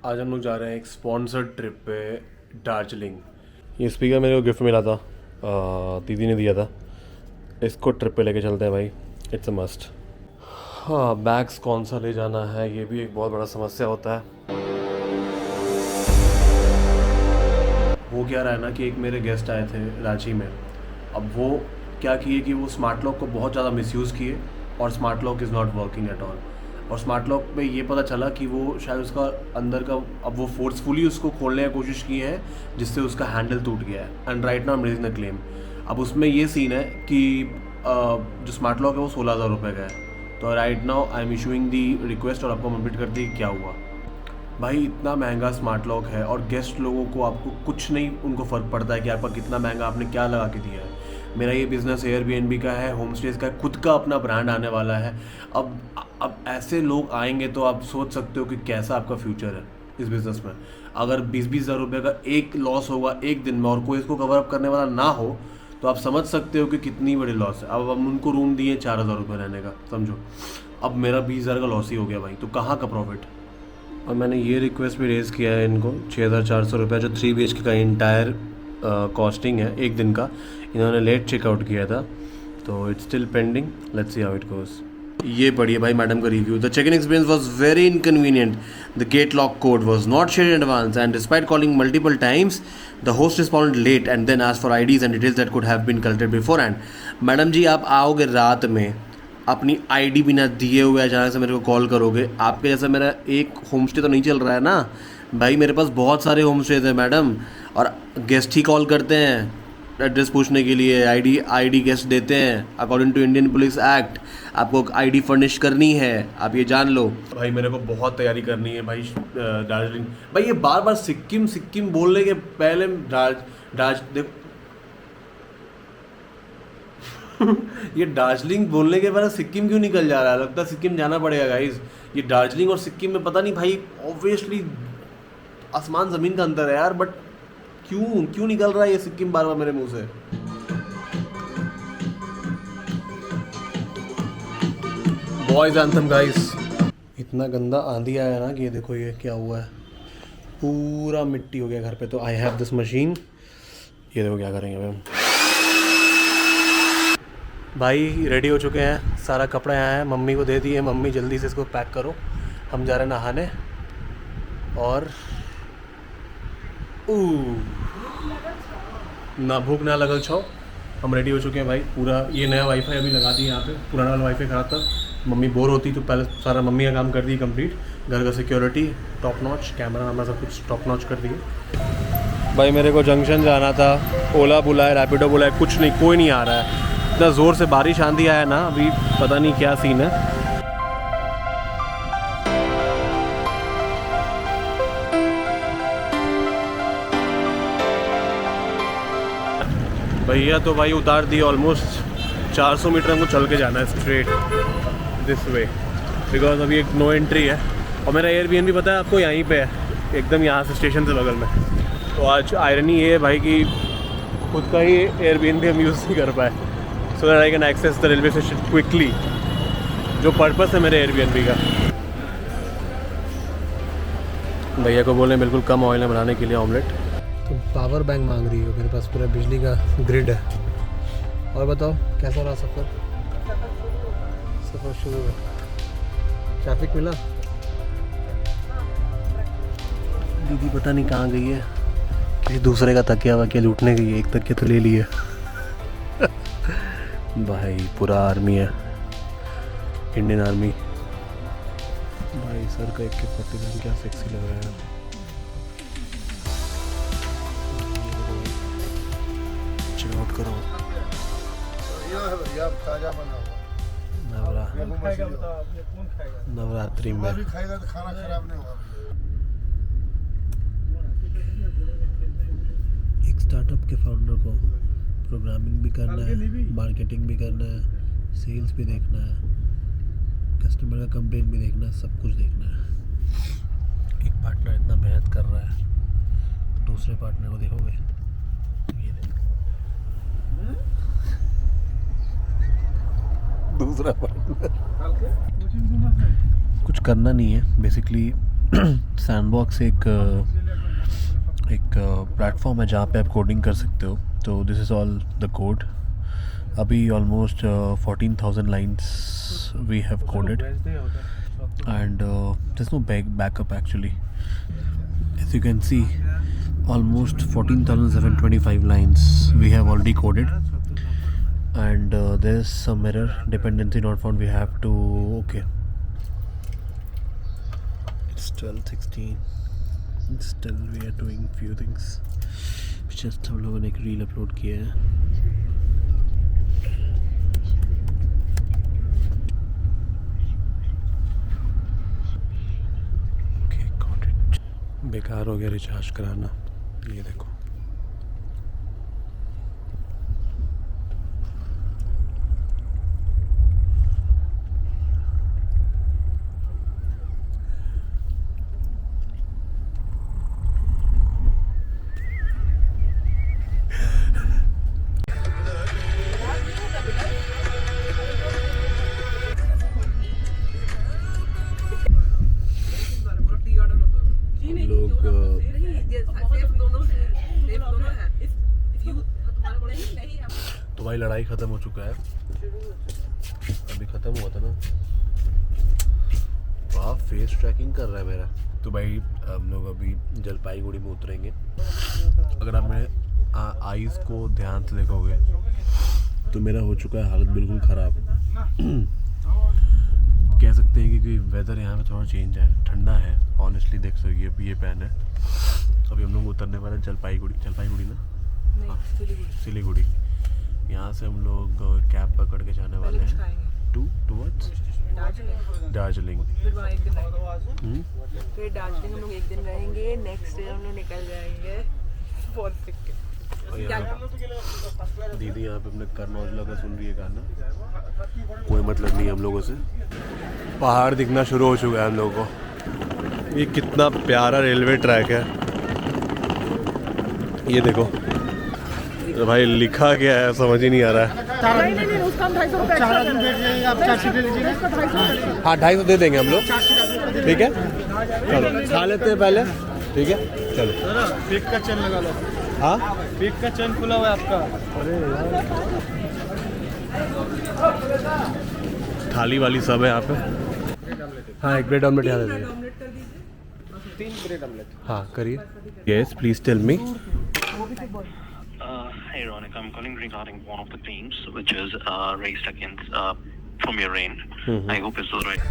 आज हम लोग जा रहे हैं एक स्पॉन्सर्ड ट्रिप पे दार्जिलिंग। ये स्पीकर मेरे को गिफ्ट मिला था, दीदी ने दिया था। इसको ट्रिप पे लेके चलते हैं भाई, इट्स अ मस्ट। हाँ, बैग्स कौन सा ले जाना है ये भी एक बहुत बड़ा समस्या होता है। वो क्या रहा है ना कि एक मेरे गेस्ट आए थे रांची में। अब वो क्या किए कि वो स्मार्ट लॉक को बहुत ज़्यादा मिसयूज़ किए और smart Lok is not working at all. और स्मार्ट लॉक में ये पता चला कि वो शायद उसका अंदर का, अब वो फोर्सफुली उसको खोलने की कोशिश की है जिससे उसका हैंडल टूट गया है। And right now I am raising the claim. अब उसमें ये सीन है कि जो स्मार्ट लॉक है वो 16,000 रुपये का है। तो right now I am issuing the request और आपको कंप्लीट कर दी क्या हुआ। भाई इतना महंगा स्मार्ट लॉक है और गेस्ट लोगों को आपको कुछ नहीं उनको फ़र्क पड़ता है कि आपका कितना महंगा आपने क्या लगा के दिया है। मेरा ये बिज़नेस एयरबीएनबी का है, होम स्टेज का है, खुद का अपना ब्रांड आने वाला है। अब ऐसे लोग आएंगे तो आप सोच सकते हो कि कैसा आपका फ्यूचर है इस बिज़नेस में। अगर 20-20 हज़ार रुपये का एक लॉस होगा एक दिन में और कोई इसको कवर अप करने वाला ना हो तो आप समझ सकते हो कि कितनी बड़ी लॉस है। अब हम उनको रूम दिए 4,000 रुपये रहने का, समझो। अब मेरा 20,000 का लॉस ही हो गया भाई, तो कहाँ का प्रॉफिट। और मैंने ये रिक्वेस्ट भी रेज़ किया है इनको, 6,400 रुपये जो 3 BHK का इंटायर कॉस्टिंग है एक दिन का। इन्होंने लेट चेकआउट किया था तो it's still pending, let's see how it goes. ये पढ़िए भाई मैडम का review. The check in experience was very inconvenient, the gate lock code was not share in advance and despite calling multiple times the host responded late and then asked for IDs and details that could have been collected beforehand. Madam ji आप आओगे रात में अपनी ID बिना दिए हुए अचानक से मेरे को कॉल करोगे। आपके जैसा मेरा एक होम स्टे तो नहीं चल रहा है ना भाई, मेरे पास बहुत सारे होम स्टेज हैं मैडम। और गेस्ट ही कॉल करते हैं एड्रेस पूछने के लिए, ID गेस्ट देते हैं according to Indian police act. आपको ID फर्निश करनी है, आप ये जान लो। भाई मेरे को बहुत तैयारी करनी है भाई दार्जिलिंग। भाई ये बार बार सिक्किम सिक्किम बोलने के पहले देखो ये दार्जिलिंग बोलने के बाद सिक्किम क्यों निकल जा रहा है। लगता है सिक्किम जाना पड़ेगा गाइस। ये दार्जिलिंग और सिक्किम में पता नहीं भाई, ऑब्वियसली आसमान ज़मीन का अंतर है यार, बट क्यों निकल रहा है ये सिक्किम बार बार मेरे मुंह से। Boys anthem guys. इतना गंदा आंधी आया ना कि ये देखो ये क्या हुआ है, पूरा मिट्टी हो गया घर पे। तो आई हैव दिस मशीन, ये देखो क्या करेंगे अब हम। भाई रेडी हो चुके हैं, सारा कपड़ा आया है, मम्मी को दे दिए। मम्मी जल्दी से इसको पैक करो, हम जा रहे हैं नहाने। और ना भूख ना लगल छो, हम रेडी हो चुके हैं भाई पूरा। ये नया वाईफाई अभी लगा दिया यहाँ पे, पुराना वाला वाईफाई खराब था। मम्मी बोर होती तो पहले सारा मम्मी का काम कर दी कंप्लीट। घर का सिक्योरिटी टॉप नॉच, कैमरा वैमरा सब कुछ टॉप नॉच कर दिए। भाई मेरे को जंक्शन जाना था, ओला बुलाए, रैपिडो बुलाए, कुछ नहीं, कोई नहीं आ रहा है। इतना ज़ोर से बारिश आंधी आया ना, अभी पता नहीं क्या सीन है। भैया तो भाई उतार दिए ऑलमोस्ट 400 मीटर हमको चल के जाना है स्ट्रेट दिस वे, बिकॉज अभी एक नो एंट्री है। और मेरा एयरबीएनबी पता है आपको यहीं पे है, एकदम यहाँ से स्टेशन से बगल में। तो आज आयरनी ये है भाई कि खुद का ही एयरबीएनबी हम यूज़ नहीं कर पाए, so that I can access the railway station quickly, जो पर्पस है मेरे एयरबीएनबी का। भैया को बोले बिल्कुल कम ऑयल में बनाने के लिए ऑमलेट। तो पावर बैंक मांग रही हो, मेरे पास पूरा बिजली का ग्रिड है। और बताओ कैसा रहा सफ़र? सफ़र शुरू है, ट्रैफिक मिला? दीदी पता नहीं कहाँ गई है, किसी दूसरे का तकिया वकिया लूटने गई है। एक तकिया तो ले लिए भाई पूरा आर्मी है, इंडियन आर्मी। भाई सर का AK-47 क्या सेक्सी लग रहा है। नोट करो, नवरात्रि में खाएगा तो खाना खराब नहीं होगा। एक स्टार्टअप के फाउंडर को प्रोग्रामिंग भी करना है, मार्केटिंग भी करना है, सेल्स भी देखना है, कस्टमर का कंप्लेंट भी देखना है, सब कुछ देखना है। एक पार्टनर इतना मेहनत कर रहा है, दूसरे पार्टनर को देखोगे दूसरा पार्टनर कुछ करना नहीं है बेसिकली, सैंडबॉक्स एक प्लेटफॉर्म है जहाँ पे आप कोडिंग कर सकते हो. तो this is all the code. अभी almost 14,000 lines we have coded and there's no backup actually. As you can see, almost 14,725 lines we have already coded, and there's some error, dependency not found. We have to, okay, it's 12:16. Still we are doing few things. Just हम लोगों ने एक reel upload किया है. Okay, got it. बेकार हो गया recharge कराना. ये देखो. तो भाई लड़ाई ख़त्म हो चुका है. अभी ख़त्म हुआ था ना. वाह, फेस ट्रैकिंग कर रहा है मेरा. तो भाई हम लोग अभी जलपाईगुड़ी में उतरेंगे. अगर आप मेरे आईज़ को ध्यान से देखोगे तो मेरा हो चुका है हालत बिल्कुल ख़राब. कह सकते हैं क्योंकि वेदर यहाँ पे थोड़ा चेंज है, ठंडा है. ऑनेस्टली देख सकते हो ये पैन है. अभी हम लोग उतरने वाले जलपाईगुड़ी ना, हाँ, सिलीगुड़ी. यहाँ से हम लोग कैब पकड़ के जाने वाले हैं टूवर्ड्स दार्जिलिंग. फिर वहाँ एक दिन रहेंगे. फिर दार्जिलिंग हम लोग एक दिन रहेंगे. नेक्स्ट डे हम लोग निकल जाएंगे फोर्थ पिक के. दीदी यहाँ पे अपने कर्ण औजला का सुन रही है गाना. कोई मतलब नहीं हम लोगों से. पहाड़ दिखना शुरू हो चुका है हम लोगों को. ये कितना प्यारा रेलवे ट्रैक है. ये देखो. तो भाई लिखा क्या है समझ ही नहीं आ रहा है. हाँ 250 दे देंगे हम लोग. ठीक है, चलो खा लेते हैं पहले. ठीक है, चलो. पीक का चेन लगा लो. हाँ, पीक का चेन खुला हुआ है आपका. अरे यार, थाली वाली सब है यहाँ पे. हाँ, एक ब्रेड ऑमलेट यहाँ दे देंगे. 3 ब्रेड ऑमलेट. हाँ करिए. Yes please tell me. Hey Ronik, I'm calling regarding one of the claims which is raised against from your end. I hope it's all right.